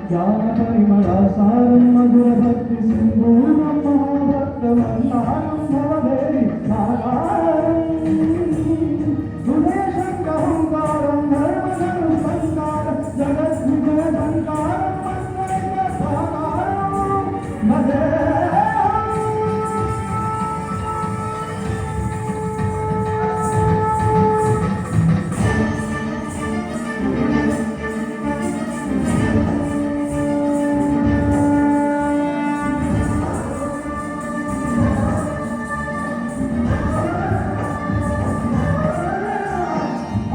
ज्ञानपरिमलासारं मधुरभक्तिसिन्धूरं महाभक्तवन्दानं भवदेहि सागारम् हृदयशङ्कहङ्कारं धर्मधनुसङ्कारं जगद्विजयसङ्कारं मन्त्रैकसाकारं भजे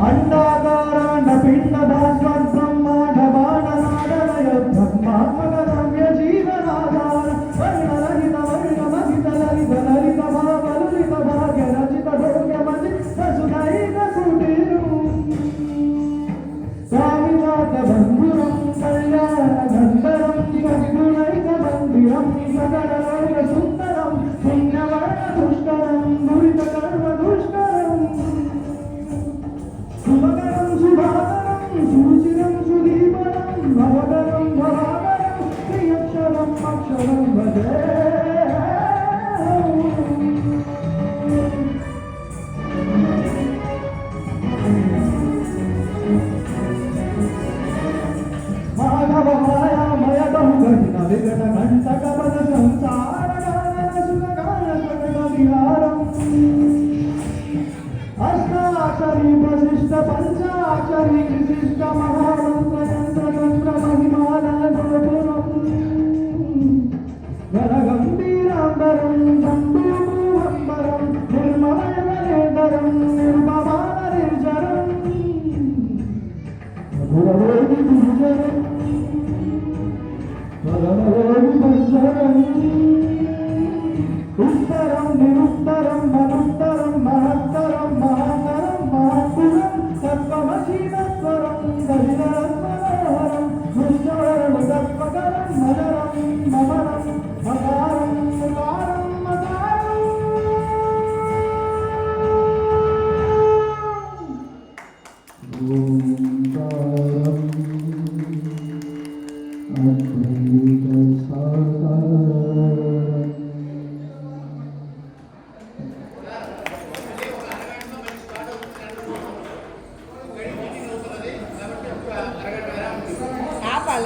अंडाकारांड पिंड भास्वर ब्रह्मांड बाणनादलय ब्रह्मात्मकरम्य जीवनाधार वर्णरहित वर्णमहित ललित ललित भावललित भाग्य रचित ढोग्य मजित वसुधैक कुटीरं स्वामिनाथ बन्धुरं कल्याण गन्धरं जगद्गुणैक मन्दिरं सकललोक सुन्दरं पुण्यवर्ण दुष्करं दुरित कर्म दुष्करं शुभकरं शुभाकरं सुचिरं सुदीपनं भवकरं भवाकरं प्रियक्षरम् अक्षरं भजे माधव मायामय बहुघटिन विघट घण्टकपद संसार सुखगान सकट विहारम् अष्टाक्षरी वशिष्ठ पंचाक्षरी विशिष्ट महामंत्र यंत्र तंत्र महिमालयगोपुरम् गणगंभीरांबरं जम्बूभूवंबरं निर्मलयगलेधरं निर्ममाननिर्जरं मधुरवेदि गुरुजरं परमवेदि भजरं उत्तरं निरुत्तरं मनुत्तरं महत्तरं महातरं महात्पुरं तत्त्वमसीमस्वरं दधिरत्मनोहरं मुञ्जवरं तत्त्वकरं मदरं ममरं मकारं मुकारं मकारम् ओंकारम् अद्वैत साकारम् ఆపాల